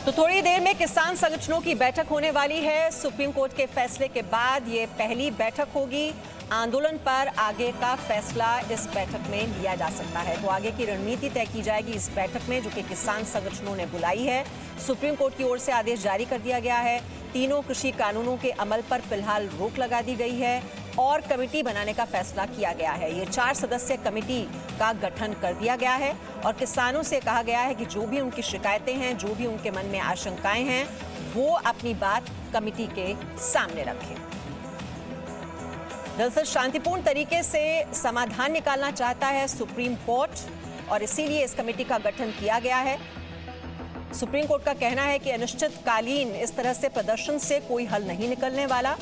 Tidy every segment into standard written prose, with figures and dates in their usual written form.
तो थोड़ी देर में किसान संगठनों की बैठक होने वाली है। सुप्रीम कोर्ट के फैसले के बाद ये पहली बैठक होगी। आंदोलन पर आगे का फैसला इस बैठक में लिया जा सकता है। तो आगे की रणनीति तय की जाएगी इस बैठक में, जो कि किसान संगठनों ने बुलाई है। सुप्रीम कोर्ट की ओर से आदेश जारी कर दिया गया है। तीनों कृषि कानूनों के अमल पर फिलहाल रोक लगा दी गई है और कमेटी बनाने का फैसला किया गया है। ये 4 सदस्यीय कमेटी का गठन कर दिया गया है और किसानों से कहा गया है कि जो भी उनकी शिकायतें हैं, जो भी उनके मन में आशंकाएं हैं, वो अपनी बात कमेटी के सामने रखें। दरअसल शांतिपूर्ण तरीके से समाधान निकालना चाहता है सुप्रीम कोर्ट और इसीलिए इस कमेटी का गठन किया गया है। सुप्रीम कोर्ट का कहना है कि अनिश्चितकालीन इस तरह से प्रदर्शन से कोई हल नहीं निकलने वाला।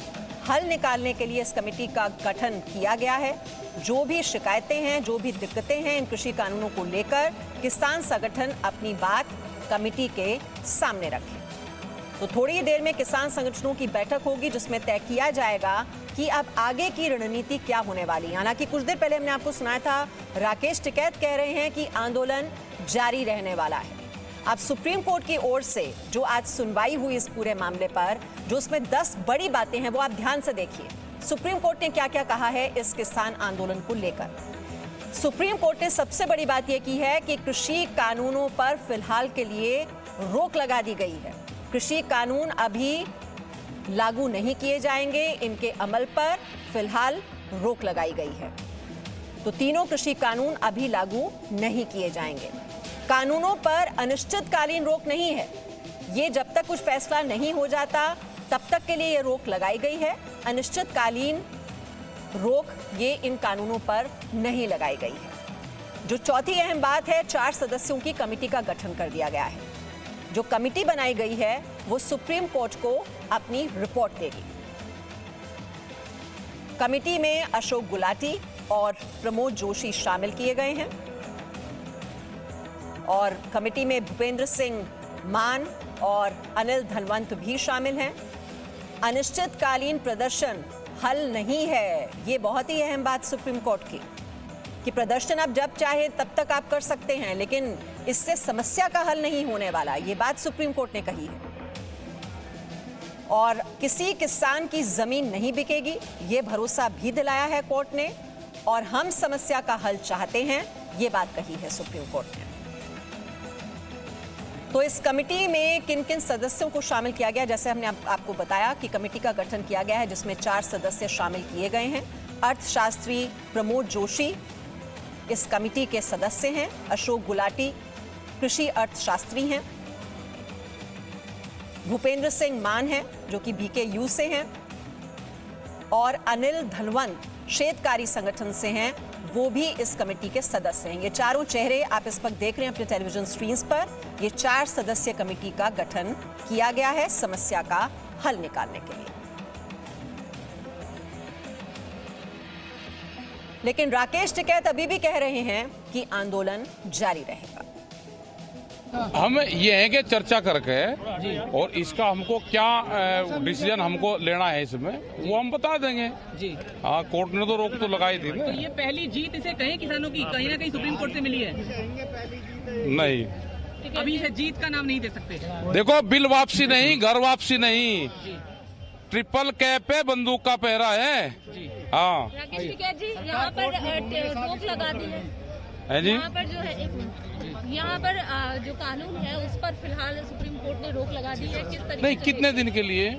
हल निकालने के लिए इस कमेटी का गठन किया गया है। जो भी शिकायतें हैं, जो भी दिक्कतें हैं इन कृषि कानूनों को लेकर, किसान संगठन अपनी बात कमेटी के सामने रखें। तो थोड़ी ही देर में किसान संगठनों की बैठक होगी जिसमें तय किया जाएगा कि अब आगे की रणनीति क्या होने वाली है। हालांकि कुछ देर पहले हमने आपको सुनाया था, राकेश टिकैत कह रहे हैं कि आंदोलन जारी रहने वाला है। अब सुप्रीम कोर्ट की ओर से जो आज सुनवाई हुई इस पूरे मामले पर, जो उसमें 10 बड़ी बातें हैं, वो आप ध्यान से देखिए। सुप्रीम कोर्ट ने क्या क्या कहा है इस किसान आंदोलन को लेकर। सुप्रीम कोर्ट ने सबसे बड़ी बात यह की है कि कृषि कानूनों पर फिलहाल के लिए रोक लगा दी गई है। कृषि कानून अभी लागू नहीं किए जाएंगे, इनके अमल पर फिलहाल रोक लगाई गई है। तो तीनों कृषि कानून अभी लागू नहीं किए जाएंगे। कानूनों पर अनिश्चितकालीन रोक नहीं है। ये जब तक कुछ फैसला नहीं हो जाता तब तक के लिए ये रोक लगाई गई है। अनिश्चितकालीन रोक ये इन कानूनों पर नहीं लगाई गई है। जो चौथी अहम बात है, 4 सदस्यों की कमेटी का गठन कर दिया गया है। जो कमेटी बनाई गई है वो सुप्रीम कोर्ट को अपनी रिपोर्ट देगी। कमेटी में अशोक गुलाटी और प्रमोद जोशी शामिल किए गए हैं और कमेटी में भूपेंद्र सिंह मान और अनिल धनवंत भी शामिल हैं। अनिश्चितकालीन प्रदर्शन हल नहीं है, ये बहुत ही अहम बात सुप्रीम कोर्ट की, कि प्रदर्शन आप जब चाहे तब तक आप कर सकते हैं, लेकिन इससे समस्या का हल नहीं होने वाला, ये बात सुप्रीम कोर्ट ने कही है। और किसी किसान की जमीन नहीं बिकेगी, ये भरोसा भी दिलाया है कोर्ट ने। और हम समस्या का हल चाहते हैं, ये बात कही है सुप्रीम कोर्ट ने। तो इस कमेटी में किन किन सदस्यों को शामिल किया गया, जैसे हमने आपको बताया कि कमेटी का गठन किया गया है जिसमें 4 सदस्य शामिल किए गए हैं। अर्थशास्त्री प्रमोद जोशी इस कमेटी के सदस्य हैं। अशोक गुलाटी कृषि अर्थशास्त्री हैं। भूपेंद्र सिंह मान हैं जो कि बीकेयू से हैं और अनिल धनवंत शेतकारी संगठन से हैं, वो भी इस कमेटी के सदस्य हैं। ये चारों चेहरे आप इस वक्त देख रहे हैं अपने टेलीविजन स्क्रीन पर। ये 4 सदस्यीय कमेटी का गठन किया गया है समस्या का हल निकालने के लिए। लेकिन राकेश टिकैत अभी भी कह रहे हैं कि आंदोलन जारी रहेगा। हम ये है कि चर्चा करके और इसका हमको क्या डिसीजन हमको लेना है इसमें, वो हम बता देंगे जी। हाँ, कोर्ट ने तो रोक तो लगाई थी ना। तो ये पहली जीत इसे कहें किसानों की कहीं ना कहीं सुप्रीम कोर्ट से मिली है? नहीं, अभी इसे जीत का नाम नहीं दे सकते। देखो, बिल वापसी नहीं, घर वापसी नहीं, ट्रिपल कैप पे बंदूक का पहरा है। हाँ, राकेश टिकैत जी, यहाँ पर रोक लगा दी है जी। यहाँ पर जो है, यहाँ पर जो कानून है उस पर फिलहाल सुप्रीम कोर्ट ने रोक लगा दी है। किस तरीके नहीं, कितने दिन के लिए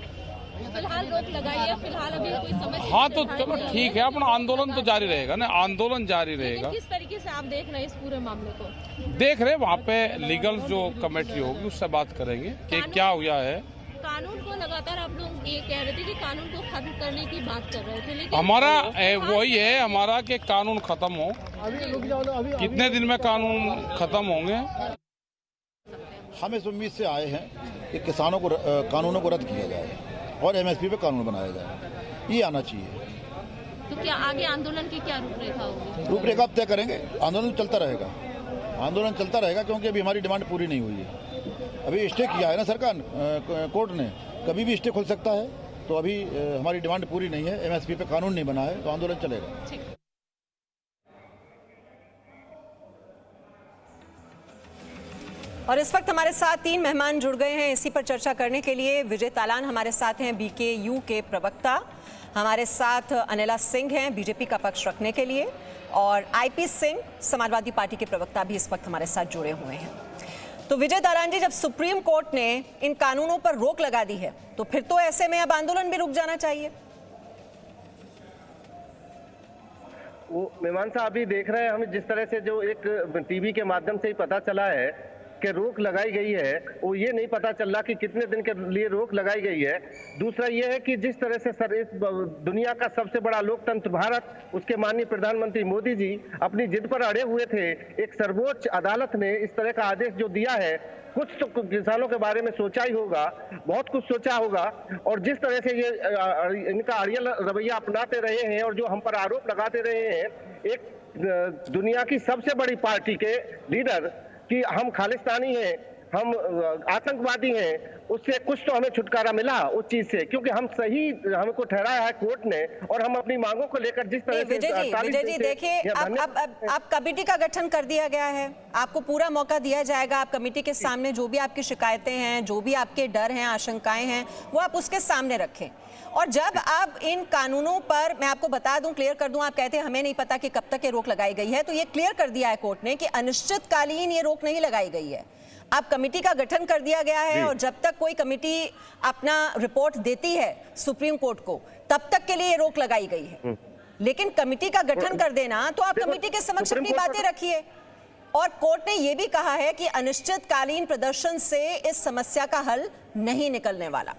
फिलहाल रोक लगाई है? फिलहाल अभी कोई समझ। हाँ, तो चलो ठीक है, अपना आंदोलन तो जारी रहेगा ना, आंदोलन जारी रहेगा। किस तरीके से आप देख रहे हैं इस पूरे मामले को? देख रहे, वहाँ पे लीगल जो कमेटी होगी उससे बात करेंगे कि क्या हुआ है। कानून को लगातार आप लोग ये कह रहे थे कि कानून को खत्म करने की बात कर रहे थे, लेकिन हमारा वही है हमारा कि कानून खत्म हो। कितने दिन में कानून खत्म होंगे? हम इस उम्मीद से आए हैं कि किसानों को कानूनों को रद्द किया जाए और एमएसपी पे कानून बनाया जाए, ये आना चाहिए। तो क्या आगे आंदोलन की क्या रूपरेखा होगी? रूपरेखा अब तय करेंगे। आंदोलन चलता रहेगा, आंदोलन चलता रहेगा, क्योंकि अभी हमारी डिमांड पूरी नहीं हुई है। अभी स्टे किया है ना सरकार, कोर्ट ने, कभी भी स्टे खुल सकता है। तो अभी हमारी डिमांड पूरी नहीं है, एमएसपी पे कानून नहीं बना है, तो आंदोलन चलेगा। और इस वक्त हमारे साथ 3 मेहमान जुड़ गए हैं इसी पर चर्चा करने के लिए। विजय तालान हमारे साथ हैं, बीकेयू के प्रवक्ता। हमारे साथ अनिला सिंह हैं, बीजेपी का पक्ष रखने के लिए। और आईपी सिंह, समाजवादी पार्टी के प्रवक्ता, भी इस वक्त हमारे साथ जुड़े हुए हैं। तो विजय तालान जी, जब सुप्रीम कोर्ट ने इन कानूनों पर रोक लगा दी है तो फिर तो ऐसे में अब आंदोलन भी रुक जाना चाहिए। वो मेहमान साहब अभी देख रहे हैं हम, जिस तरह से जो एक टीवी के माध्यम से ही पता चला है कि रोक लगाई गई है, वो ये नहीं पता चल रहा कि कितने दिन के लिए रोक लगाई गई है। दूसरा ये है कि जिस तरह से इस दुनिया का सबसे बड़ा लोकतंत्र भारत, उसके माननीय प्रधानमंत्री मोदी जी अपनी जिद पर अड़े हुए थे। एक सर्वोच्च अदालत ने इस तरह का आदेश जो दिया है, कुछ तो किसानों के बारे में सोचा ही होगा, बहुत कुछ सोचा होगा। और जिस तरह से ये इनका अड़ियल रवैया अपनाते रहे हैं और जो हम पर आरोप लगाते रहे हैं, एक दुनिया की सबसे बड़ी पार्टी के लीडर कि हम खालिस्तानी हैं, हम आतंकवादी हैं, उससे कुछ तो हमें छुटकारा मिला उस चीज से, क्योंकि हम सही हमको ठहराया है कोर्ट ने। और हम अपनी मांगों को लेकर जिस तरह से विजय जी देखिए, अब कमेटी का गठन कर दिया गया है, आपको पूरा मौका दिया जाएगा। आप कमेटी के सामने जो भी आपकी शिकायतें हैं, जो भी आपके डर हैं, आशंकाएं हैं, वो आप उसके सामने रखें। और जब आप इन कानूनों पर, मैं आपको बता दूं, क्लियर कर दूं, आप कहते हैं हमें नहीं पता कि कब तक ये रोक लगाई गई है, तो ये क्लियर कर दिया है कोर्ट ने कि अनिश्चितकालीन ये रोक नहीं लगाई गई है। अब कमेटी का गठन कर दिया गया है और जब तक कोई कमेटी अपना रिपोर्ट देती है सुप्रीम कोर्ट को, तब तक के लिए ये रोक लगाई गई है। लेकिन कमेटी का गठन कर देना, तो आप कमेटी के समक्ष अपनी बातें रखिए। और कोर्ट ने यह भी कहा है कि अनिश्चितकालीन प्रदर्शन से इस समस्या का हल नहीं निकलने वाला।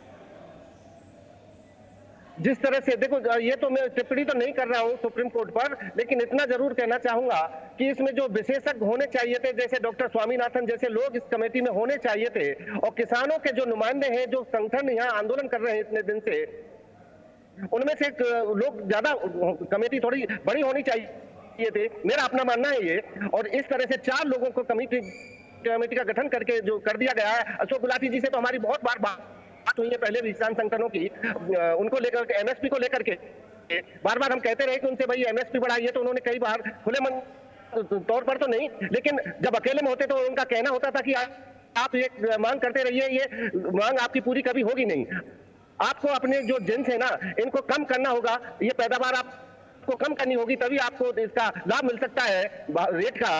जिस तरह से देखो, ये तो मैं टिप्पणी तो नहीं कर रहा हूँ सुप्रीम कोर्ट पर, लेकिन इतना जरूर कहना चाहूंगा कि इसमें जो विशेषज्ञ होने चाहिए थे, जैसे डॉक्टर स्वामीनाथन जैसे लोग इस कमेटी में होने चाहिए थे, और किसानों के जो नुमाइंदे हैं, जो संगठन यहाँ आंदोलन कर रहे हैं इतने दिन से, उनमें से लोग ज्यादा, कमेटी थोड़ी बड़ी होनी चाहिए थे, मेरा अपना मानना है ये। और इस तरह से 4 लोगों को कमेटी का गठन करके जो कर दिया गया है। अशोक गुलाटी जी से तो हमारी बहुत बार बात हुई है पहले भी किसान संगठनों की, उनको लेकर, एमएसपी को लेकर के बार बार हम कहते रहे कि उनसे भाई एमएसपी बढ़ाइए, तो उन्होंने कई बार खुले मन तौर पर तो नहीं, लेकिन जब अकेले में होते तो उनका कहना होता था कि आप ये मांग करते रहिए, ये मांग आपकी पूरी कभी होगी नहीं। आपको अपने जो जिन्स है ना, इनको कम करना होगा, ये पैदावार आपको कम करनी होगी, तभी आपको इसका लाभ मिल सकता है रेट का।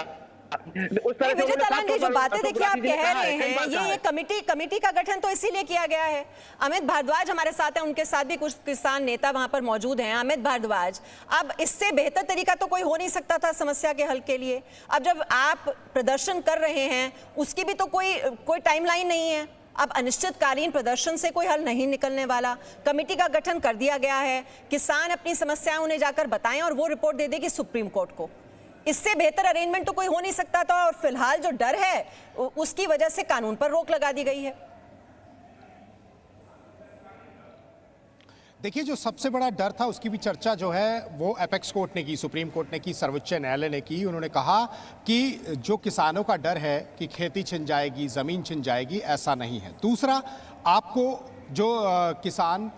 विजय तालान जी, जो बातें देखिए आप कह रहे हैं, ये कमेटी का गठन तो इसीलिए किया गया है। अमित भारद्वाज हमारे साथ हैं, उनके साथ भी कुछ किसान नेता वहां पर मौजूद हैं। अमित भारद्वाज, अब इससे बेहतर तरीका तो कोई हो नहीं सकता था समस्या के हल के लिए। अब जब आप प्रदर्शन कर रहे हैं, उसकी भी तो कोई टाइमलाइन नहीं है। अब अनिश्चितकालीन प्रदर्शन से कोई हल नहीं निकलने वाला, कमेटी का गठन कर दिया गया है, किसान अपनी समस्याएं उन्हें जाकर बताएं और वो रिपोर्ट दे देगी सुप्रीम कोर्ट को। इससे बेहतर अरेंजमेंट तो कोई हो नहीं सकता था। और फिलहाल जो डर है, उसकी वजह से कानून पर रोक लगा दी गई है। देखिए, जो सबसे बड़ा डर था उसकी भी चर्चा जो है वो अपेक्स कोर्ट ने की, सुप्रीम कोर्ट ने की, सर्वोच्च न्यायालय ने की। उन्होंने कहा कि जो किसानों का डर है कि खेती छिन जाएगी, ज़मीन छिन जाएगी, ऐसा नहीं है। दूसरा, आपको जो किसान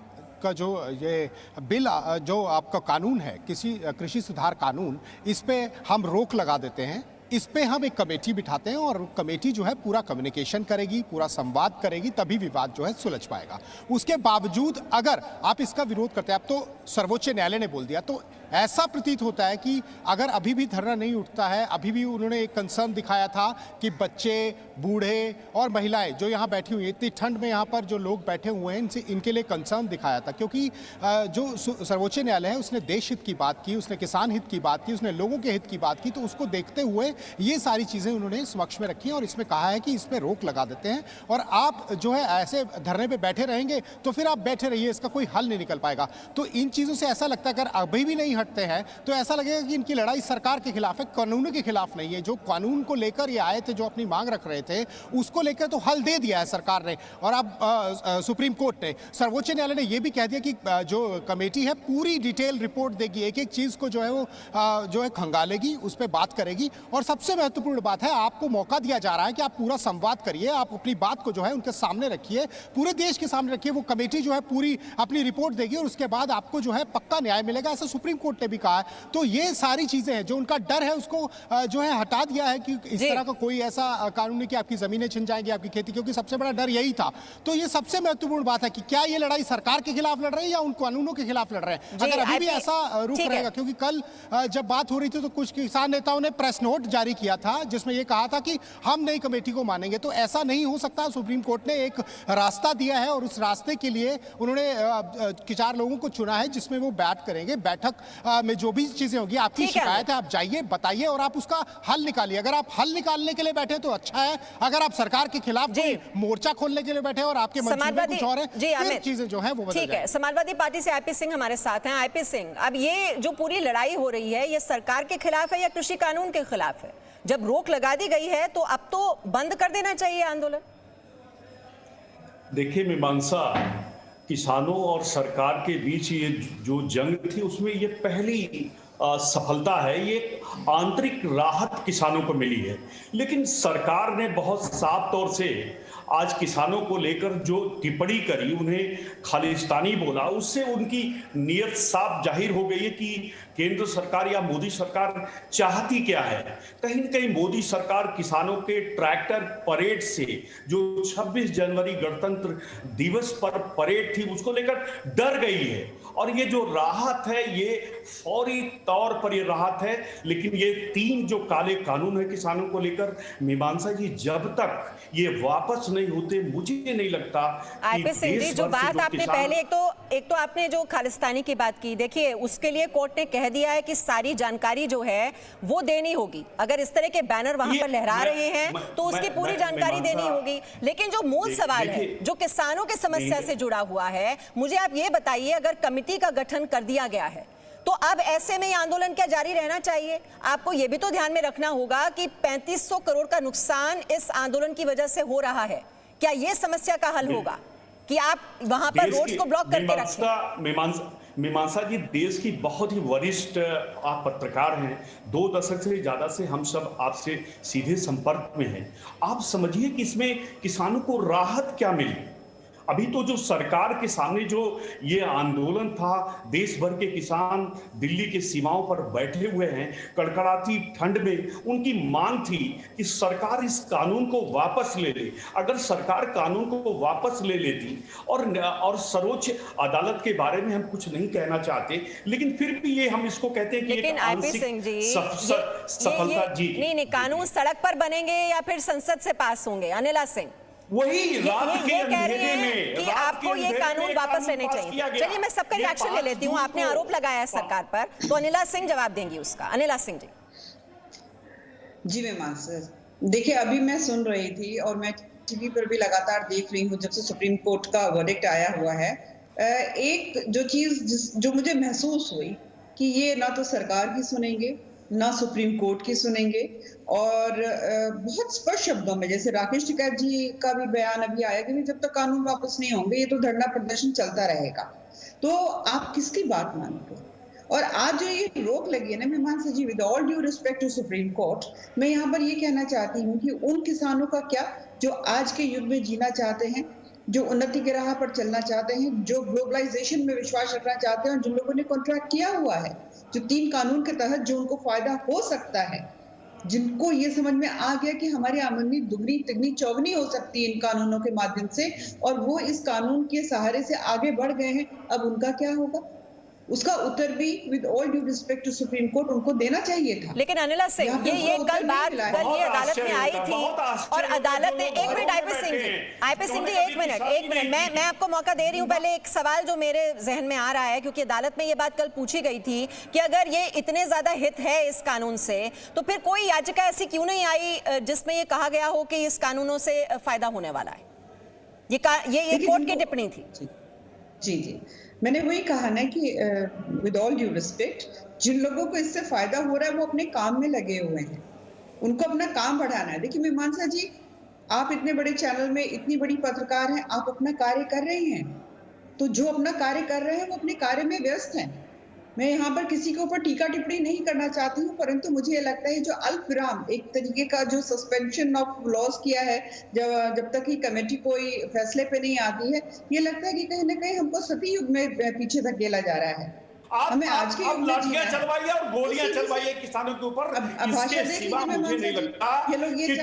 का जो ये बिल, जो आपका कानून है, कृषि सुधार कानून, इस पे हम रोक लगा देते हैं। इस पे हम एक कमेटी बिठाते हैं और कमेटी जो है पूरा कम्युनिकेशन करेगी, पूरा संवाद करेगी, तभी विवाद जो है सुलझ पाएगा। उसके बावजूद अगर आप इसका विरोध करते हैं, अब तो सर्वोच्च न्यायालय ने बोल दिया, तो ऐसा प्रतीत होता है कि अगर अभी भी धरना नहीं उठता है, अभी भी उन्होंने एक कंसर्न दिखाया था कि बच्चे, बूढ़े और महिलाएं जो यहाँ बैठी हुई हैं, इतनी ठंड में यहाँ पर जो लोग बैठे हुए हैं, इनके लिए कंसर्न दिखाया था। क्योंकि जो सर्वोच्च न्यायालय है उसने देश हित की बात की, उसने किसान हित की बात की, उसने लोगों के हित की बात की, तो उसको देखते हुए ये सारी चीज़ें उन्होंने समक्ष में रखी और इसमें कहा है कि इस पर रोक लगा देते हैं। और आप जो है ऐसे धरने पर बैठे रहेंगे तो फिर आप बैठे रहिए, इसका कोई हल नहीं निकल पाएगा। तो इन चीज़ों से ऐसा लगता है अगर अभी भी नहीं हटते हैं तो ऐसा लगेगा कि इनकी लड़ाई सरकार के खिलाफ है, कानून के खिलाफ नहीं है। जो कानून को लेकर ये आए थे, जो अपनी मांग रख रहे थे, उसको लेकर तो हल दे दिया है सरकार ने। और अब सुप्रीम कोर्ट ने, सर्वोच्च न्यायालय ने यह भी कह दिया कि जो कमेटी है पूरी डिटेल रिपोर्ट देगी, एक एक चीज को जो है वो जो है खंगालेगी, उस पर बात करेगी। और सबसे महत्वपूर्ण बात है, आपको मौका दिया जा रहा है कि आप पूरा संवाद करिए, आप अपनी बात को जो है उनके सामने रखिए, पूरे देश के सामने रखिए। वो कमेटी जो है पूरी अपनी रिपोर्ट देगी और उसके बाद आपको जो है पक्का न्याय मिलेगा, ऐसा सुप्रीम कोर्ट ने भी कहा है। तो ये सारी चीजें हैं, जो उनका डर है उसको जो है हटा दिया है कि इस तरह का कोई ऐसा कानून नहीं कि आपकी जमीनें छिन जाएंगी, आपकी खेती, क्योंकि सबसे बड़ा डर यही था। तो ये सबसे महत्वपूर्ण बात है कि क्या ये लड़ाई सरकार के खिलाफ लड़ रहे हैं या उन कानूनों के खिलाफ लड़ रहे हैं। अगर अभी भी ऐसा रुख रहेगा, क्योंकि कल जब बात हो रही थी तो कुछ किसान नेताओं ने प्रेस नोट जारी किया था जिसमें यह कहा था कि हम नई कमेटी को मानेंगे, तो ऐसा नहीं हो सकता। सुप्रीम कोर्ट ने एक रास्ता दिया है और उस रास्ते के लिए उन्होंने 4 लोगों को चुना है जिसमें वो बैठ करेंगे। बैठक में जो भी चीजें होगी, आपकी शिकायत है आप जाइए बताइए और आप उसका हल निकालिए। अगर आप हल निकालने के लिए बैठे तो अच्छा है, अगर आप सरकार के खिलाफ कोई मोर्चा खोलने के लिए बैठे और आपके मंशूबे कुछ और है, फिर चीजें जो है वो बदल जाएंगी। समाजवादी पार्टी से आईपी सिंह हमारे साथ हैं। आईपी सिंह, अब ये जो पूरी लड़ाई हो रही है ये सरकार के खिलाफ है या कृषि कानून के खिलाफ है? जब रोक लगा दी गई है तो अब तो बंद कर देना चाहिए आंदोलन। देखिए मीमांसा, किसानों और सरकार के बीच ये जो जंग थी उसमें ये पहली सफलता है। ये आंतरिक राहत किसानों को मिली है, लेकिन सरकार ने बहुत साफ तौर से आज किसानों को लेकर जो टिप्पणी करी, उन्हें खालिस्तानी बोला, उससे उनकी नीयत साफ जाहिर हो गई है कि केंद्र सरकार या मोदी सरकार चाहती क्या है। कहीं न कहीं मोदी सरकार किसानों के ट्रैक्टर परेड से, जो 26 जनवरी गणतंत्र दिवस पर परेड थी, उसको लेकर डर गई है। और ये जो राहत है ये फौरी तौर पर ये राहत है, लेकिन ये 3 जो काले कानून है किसानों को लेकर, मीमांसा जी, जब तक ये वापस नहीं होते मुझे नहीं लगता। आईपी सिंह जी, जो बात आपने पहले एक तो आपने जो खालिस्तानी की बात की, देखिए उसके लिए कोर्ट ने कह दिया है कि सारी जानकारी जो है वो देनी होगी। अगर इस तरह के बैनर वहां पर लहरा रहे हैं तो उसकी पूरी जानकारी देनी होगी। लेकिन जो मूल सवाल है जो किसानों की समस्या से जुड़ा हुआ है, मुझे आप ये बताइए, अगर कमेटी का गठन कर दिया गया है तो अब ऐसे में आंदोलन क्या जारी रहना चाहिए? आपको यह भी तो ध्यान में रखना होगा कि 3500 करोड़ का नुकसान इस आंदोलन की वजह से हो रहा है। क्या यह समस्या का हल होगा कि आप वहां पर रोड्स को ब्लॉक करके रखें? मीमांसा जी, देश की बहुत ही वरिष्ठ आप पत्रकार हैं, 2 दशक से ज्यादा से हम सब आपसे सीधे संपर्क में हैं। आप समझिए कि इसमें किसानों को राहत क्या मिली। अभी तो जो सरकार के सामने जो ये आंदोलन था, देश भर के किसान दिल्ली के सीमाओं पर बैठे हुए हैं, कड़कड़ाती ठंड में उनकी मांग थी कि सरकार इस कानून को वापस ले ले। अगर सरकार कानून को वापस ले लेती, और सर्वोच्च अदालत के बारे में हम कुछ नहीं कहना चाहते, लेकिन फिर भी ये हम इसको कहते हैं कि लेकिन आईपी सिंह जी, सफलता जी नहीं, कानून सड़क पर बनेंगे या फिर संसद से पास होंगे? अनिला सिंह, वही रात के अंधेरे में कि आपको ये कानून वापस लेने चाहिए। चलिए मैं सबका रिएक्शन ले लेती हूँ। आपने आरोप लगाया है सरकार पर, तो अनिला सिंह जवाब देंगी उसका। अनिला सिंह जी। जी मीमांसा, देखिए अभी मैं सुन रही थी और मैं टीवी पर भी लगातार देख रही हूँ जब से सुप्रीम कोर्ट का वर्डिक्ट आया हुआ है। एक जो चीज जो मुझे महसूस हुई कि ये ना तो सरकार की सुनेंगे ना सुप्रीम कोर्ट की सुनेंगे, और बहुत स्पष्ट शब्दों में, जैसे राकेश टिकैत जी का भी बयान अभी आया कि जब तक कानून वापस नहीं होंगे ये तो धरना प्रदर्शन चलता रहेगा। तो आप किसकी बात मानोगे? और आज जो ये रोक लगी है ना Mimansa ji, with all due respect to supreme court, मैं यहाँ पर ये कहना चाहती हूँ कि उन किसानों का क्या जो आज के युग में जीना चाहते हैं, जो उन्नति के राह पर चलना चाहते हैं, जो ग्लोबलाइजेशन में विश्वास रखना चाहते हैं, और जिन लोगों ने कॉन्ट्रैक्ट किया हुआ है, जो 3 कानून के तहत जो उनको फायदा हो सकता है, जिनको ये समझ में आ गया कि हमारी आमदनी दुगनी तिगनी चौगनी हो सकती है इन कानूनों के माध्यम से, और वो इस कानून के सहारे से आगे बढ़ गए हैं, अब उनका क्या होगा? उसका उत्तर भी with all due respect to supreme Court उनको देना चाहिए था। लेकिन अनिला सिंह, ये कल ये अदालत में आई थी और अदालत ने, एक मिनट आईपी सिंह जी, एक मिनट, मैं आपको मौका दे रही हूँ। पहले एक सवाल जो मेरे जहन में आ रहा है, क्योंकि अदालत में ये बात कल पूछी गई थी कि अगर ये इतने ज्यादा हित है इस कानून से, तो फिर कोई याचिका ऐसी क्यों नहीं आई जिसमें ये कहा गया हो कि इस कानूनों से फायदा होने वाला है? ये कोर्ट की टिप्पणी थी। जी, मैंने वही कहा ना कि विद ऑल ड्यू रिस्पेक्ट, जिन लोगों को इससे फायदा हो रहा है वो अपने काम में लगे हुए हैं, उनको अपना काम बढ़ाना है। देखिए मीमांसा जी, आप इतने बड़े चैनल में इतनी बड़ी पत्रकार हैं, आप अपना कार्य कर रहे हैं, तो जो अपना कार्य कर रहे हैं वो अपने कार्य में व्यस्त हैं। मैं यहाँ पर किसी के ऊपर टीका टिप्पणी नहीं करना चाहती हूँ, परंतु मुझे ये लगता है जो अल्प विराम एक तरीके का जो सस्पेंशन ऑफ लॉस किया है, जब तक ही कमेटी कोई फैसले पे नहीं आती है, ये लगता है कि कहीं ना कहीं हमको सती युग में पीछे धकेला जा रहा है। हमें आज के अब लाठियां चलवाइए और गोलियां चलवाइए किसानों के ऊपर। इसके सिवा मुझे नहीं लगता कि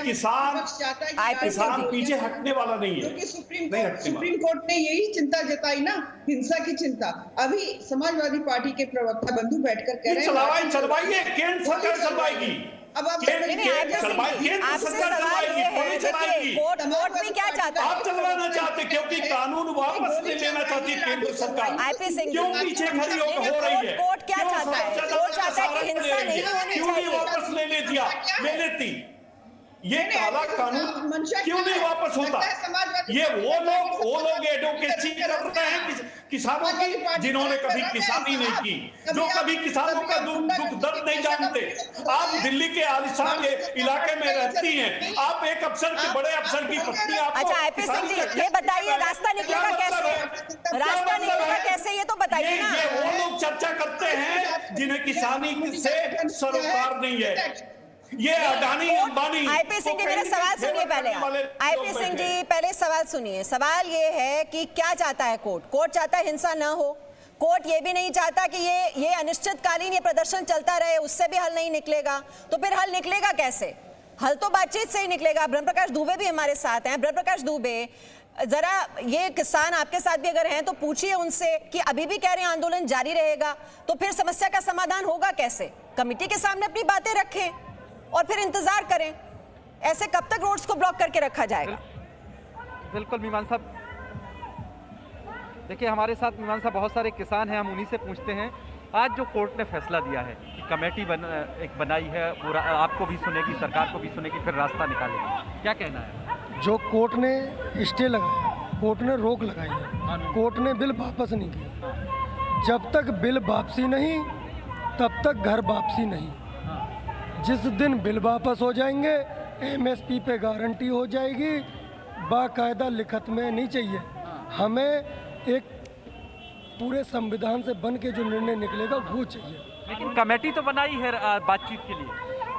किसान पीछे हटने वाला नहीं है। सुप्रीम कोर्ट ने यही चिंता जताई ना, हिंसा की चिंता। अभी समाजवादी पार्टी के प्रवक्ता बंधु बैठकर कह रहे हैं चलवाइए, केंद्र सरकार चलवाएगी। अब आप कोर्ट में क्या चाहता है? आप चलवाना चाहते क्योंकि कानून वापस नहीं लेना चाहती केंद्र सरकार। क्यों पीछे खड़ी हो रही है? कोर्ट क्या चाहता है? कोर्ट चाहता है कि हिंसा नहीं होनी क्यों नहीं वापस ले लेती? ये काला कानून क्यों नहीं वापस होता? ये वो लोग एडवोकेसी कर रहे हैं किसानों की, जिन्होंने कभी किसानी नहीं की, जो कभी किसानों का दुख दर्द नहीं जानते। आप दिल्ली के आलिशान इलाके में रहती हैं, आप एक अफसर के बड़े अफसर की पत्नी। अच्छा आईपी सिंह जी, ये बताइए रास्ता निकलेगा कैसे? रास्ता निकलेगा कैसे ये तो बताइए ना। ये वो लोग चर्चा करते हैं जिन्हें किसानी से सरोकार नहीं है। ये अडानी अंबानी। आईपी सिंह जी मेरा सवाल सुनिए पहले। आईपी सिंह जी पहले सवाल सुनिए। सवाल ये है कि क्या चाहता है कोर्ट? कोर्ट चाहता है हिंसा ना हो। कोर्ट ये भी नहीं चाहता कि ये अनिश्चितकालीन ये प्रदर्शन चलता रहे, उससे भी हल नहीं निकलेगा। तो फिर हल निकलेगा कैसे? हल तो बातचीत से ही निकलेगा। ब्रह्म प्रकाश दुबे भी हमारे साथ हैं। ब्रह्म प्रकाश दुबे, जरा ये किसान आपके साथ भी अगर हैं तो पूछिए उनसे कि अभी भी कह रहे हैं आंदोलन जारी रहेगा, तो फिर समस्या का समाधान होगा कैसे? कमेटी के सामने अपनी बातें रखें और फिर इंतजार करें। ऐसे कब तक रोड्स को ब्लॉक करके रखा जाएगा? बिल्कुल मीमांसा साहब, देखिए हमारे साथ मीमांसा साहब बहुत सारे किसान हैं, हम उन्हीं से पूछते हैं। आज जो कोर्ट ने फैसला दिया है कि कमेटी एक बनाई है, पूरा आपको भी सुनेगी, सरकार को भी सुनेगी, फिर रास्ता निकालेगी, क्या कहना है? जो कोर्ट ने स्टे लगाया, कोर्ट ने रोक लगाई है, कोर्ट ने बिल वापस नहीं किया। जब तक बिल वापसी नहीं तब तक घर वापसी नहीं। जिस दिन बिल वापस हो जाएंगे एमएसपी पे गारंटी हो जाएगी, बाकायदा लिखत में नहीं चाहिए। हमें एक पूरे संविधान से बन के जो निर्णय निकलेगा वो चाहिए। लेकिन कमेटी तो बनाई है बातचीत के लिए।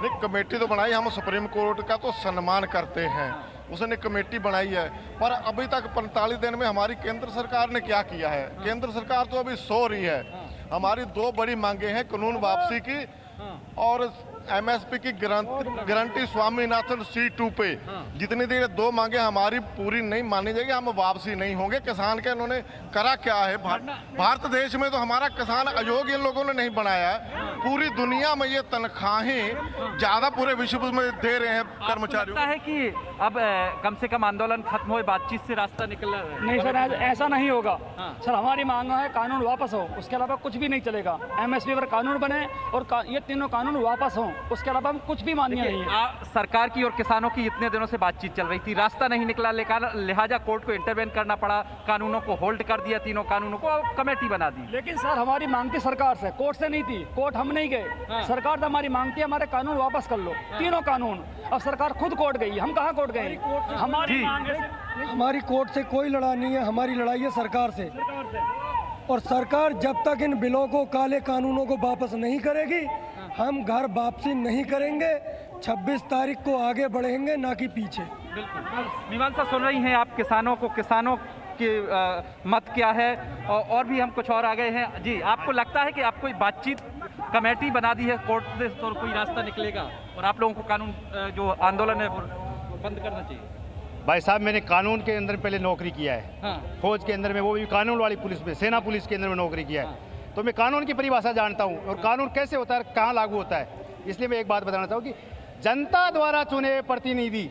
नहीं, कमेटी तो बनाई, हम सुप्रीम कोर्ट का तो सम्मान करते हैं, उसने कमेटी बनाई है। पर अभी तक 45 दिन में हमारी केंद्र सरकार ने क्या किया है? केंद्र सरकार तो अभी सो रही है। हमारी दो बड़ी मांगे हैं, कानून वापसी की और एमएसपी की गारंटी स्वामीनाथन C2 पे। जितनी देर दो मांगे हमारी पूरी नहीं मानी जाएगी, हम वापसी नहीं होंगे। किसान के इन्होंने करा क्या है? भारत देश में तो हमारा किसान अयोग्य इन लोगों ने नहीं बनाया है। पूरी दुनिया में ये तनख्वाहें ज्यादा पूरे विश्व में दे रहे हैं कर्मचारियों। लगता है कि अब कम से कम आंदोलन खत्म हो, बातचीत से रास्ता निकल। नहीं सर, ऐसा नहीं होगा। सर हमारी मांग है कानून वापस हो, उसके अलावा कुछ भी नहीं चलेगा। एमएसपी पर कानून बने और ये तीनों कानून वापस हों, उसके अलावा हम कुछ भी मान्य नहीं है। सरकार की और किसानों की इतने दिनों से बातचीत चल रही थी, रास्ता नहीं निकला, लिहाजा कोर्ट को इंटरवेन करना पड़ा, कानूनों को होल्ड कर दिया, तीनों कानूनों को कमेटी बना दी। लेकिन सर हमारी मांग थी सरकार से, कोर्ट से नहीं थी। कोर्ट हम नहीं गए, सरकार तो हमारी मांग थी हमारे कानून वापस कर लो, तीनों कानून। अब सरकार खुद कोर्ट गई, हम कहाँ कोर्ट गए? हमारी कोर्ट से कोई लड़ाई नहीं है, हमारी लड़ाई है सरकार से। और सरकार जब तक इन बिलों को, काले कानूनों को वापस नहीं करेगी, हम घर वापसी नहीं करेंगे। 26 तारीख को आगे बढ़ेंगे, ना कि पीछे। बिल्कुल मीमांसा सुन रही हैं आप किसानों की मत क्या है, और भी हम कुछ और आ गए हैं। जी, आपको लगता है कि आप कोई बातचीत कमेटी बना दी है कोर्ट से तो कोई रास्ता निकलेगा और आप लोगों को कानून जो आंदोलन है बंद करना चाहिए? भाई साहब, मैंने कानून के अंदर पहले नौकरी किया है। फौज के अंदर में, वो भी कानून वाली पुलिस में, सेना पुलिस के अंदर में नौकरी किया है। तो मैं कानून की परिभाषा जानता हूँ और कानून कैसे होता है, कहाँ लागू होता है। इसलिए मैं एक बात बताना चाहूँ कि जनता द्वारा चुने प्रतिनिधि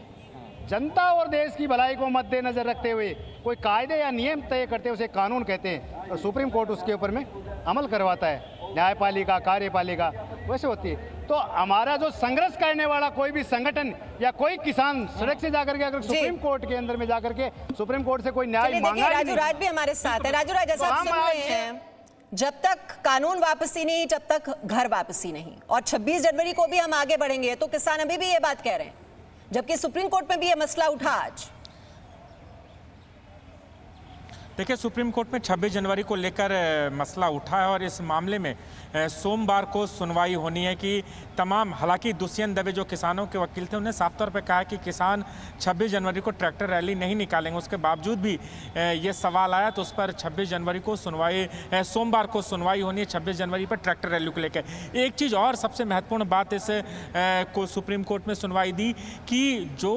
जनता और देश की भलाई को मद्देनजर रखते हुए कोई कायदे या नियम तय करते हैं, उसे कानून कहते हैं। और सुप्रीम कोर्ट उसके ऊपर में अमल करवाता है। न्यायपालिका, कार्यपालिका वैसे होती है। तो हमारा जो संघर्ष करने वाला कोई भी संगठन या कोई किसान सड़क से जाकर के अगर सुप्रीम कोर्ट के अंदर में जाकर के सुप्रीम कोर्ट से कोई न्याय मांगा, राजू राज भी हमारे साथ है। राजू राज, जैसा आप सुन रहे हैं, जब तक कानून वापसी नहीं, जब तक घर वापसी नहीं। और 26 जनवरी को भी हम आगे बढ़ेंगे, तो किसान अभी भी ये बात कह रहे हैं, जबकि सुप्रीम कोर्ट में भी ये मसला उठा आज। देखिए, सुप्रीम कोर्ट में 26 जनवरी को लेकर मसला उठा है और इस मामले में सोमवार को सुनवाई होनी है कि तमाम, हालांकि दुष्यंत दवे जो किसानों के वकील थे, उन्हें साफ तौर पे कहा कि किसान 26 जनवरी को ट्रैक्टर रैली नहीं निकालेंगे। उसके बावजूद भी ये सवाल आया तो उस पर 26 जनवरी को सुनवाई, सोमवार को सुनवाई होनी है 26 जनवरी पर ट्रैक्टर रैली को लेकर। एक चीज़ और सबसे महत्वपूर्ण बात इस को सुप्रीम कोर्ट में सुनवाई दी कि जो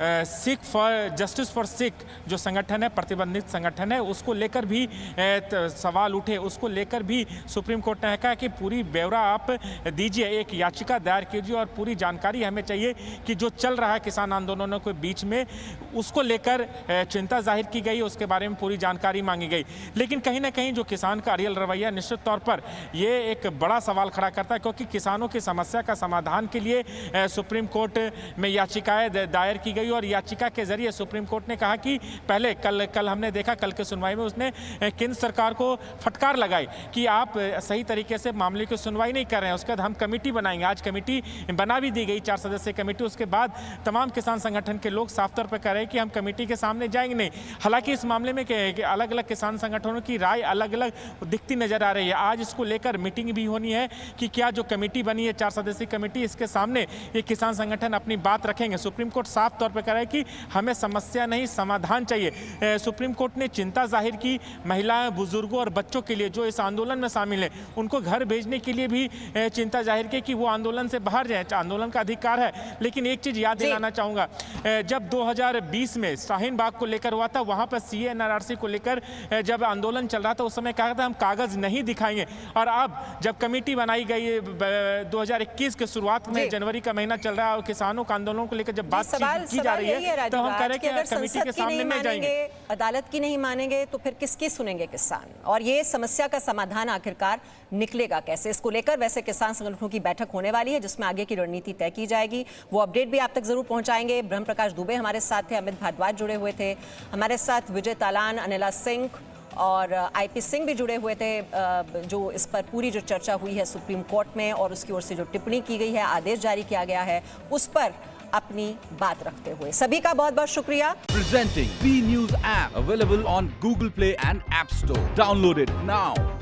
Sikh for justice for Sikh जो संगठन है, प्रतिबंधित संगठन है, उसको लेकर भी सवाल उठे। उसको लेकर भी सुप्रीम कोर्ट ने कहा कि पूरी ब्यौरा आप दीजिए, एक याचिका दायर कीजिए और पूरी जानकारी हमें चाहिए कि जो चल रहा है किसान आंदोलनों के बीच में, उसको लेकर चिंता जाहिर की गई, उसके बारे में पूरी जानकारी मांगी गई। लेकिन कहीं ना कहीं जो किसान का अड़ियल रवैया निश्चित तौर पर ये एक बड़ा सवाल खड़ा करता है, क्योंकि किसानों की समस्या का समाधान के लिए सुप्रीम कोर्ट में याचिकाएं दायर की गई और याचिका के जरिए सुप्रीम कोर्ट ने कहा कि पहले कल हमने देखा, कल के सुनवाई में उसने केंद्र सरकार को फटकार लगाई कि आप सही तरीके से मामले की सुनवाई नहीं कर रहे हैं। उसके बाद हम कमेटी बनाएंगे। आज कमेटी बना भी दी गई, 4 सदस्यीय कमेटी। उसके बाद तमाम किसान संगठन के लोग साफ तौर पर कह रहे हैं कि हम कमेटी के सामने जाएंगे नहीं। हालांकि इस मामले में अलग अलग किसान संगठनों की राय अलग अलग दिखती नजर आ रही है। आज इसको लेकर मीटिंग भी होनी है कि क्या जो कमेटी बनी है 4 सदस्यीय कमेटी, इसके सामने ये किसान संगठन अपनी बात रखेंगे। सुप्रीम कोर्ट साफ तौर पर कह रहा है कि हमें समस्या नहीं, समाधान चाहिए। सुप्रीम कोर्ट ने चिंता जाहिर की महिलाएं, बुजुर्गों और बच्चों के लिए जो इस आंदोलन में शामिल है, उनको घर भेजने के लिए भी चिंता जाहिर की कि वो आंदोलन से बाहर जाए। आंदोलन का अधिकार है, लेकिन एक चीज याद दिलाना चाहूंगा, जब 2020 में शाहीन बाग को लेकर हुआ था, वहां पर सीए एनआरसी को लेकर जब आंदोलन चल रहा था, उस समय कहा था हम कागज नहीं दिखाएंगे। और अब जब कमेटी बनाई गई 2021 के शुरुआत में, जनवरी का महीना चल रहा है और किसानों का आंदोलन को लेकर जब बातचीत की जा रही है, तो हम कह रहे हैं कि कमेटी के सामने नहीं जाएंगे, अदालत की नहीं मानेंगे तो फिर किसकी सुनेंगे किसान? और ये समस्या का समाधान आखिरकार निकलेगा कैसे? इसको लेकर वैसे किसान संगठनों की बैठक होने वाली है जिसमें आगे की रणनीति तय की जाएगी। वो अपडेट भी आप तक जरूर पहुंचाएंगे। ब्रह्म प्रकाश दुबे हमारे साथ थे, अमित भारद्वाज जुड़े हुए थे हमारे साथ, विजय तालान, अनिला सिंह और आईपी सिंह भी जुड़े हुए थे। जो इस पर पूरी जो चर्चा हुई है सुप्रीम कोर्ट में और उसकी ओर से जो टिप्पणी की गई है, आदेश जारी किया गया है, उस पर अपनी बात रखते हुए सभी का बहुत बहुत शुक्रिया। Presenting B news app available on Google Play and App Store. Download it now.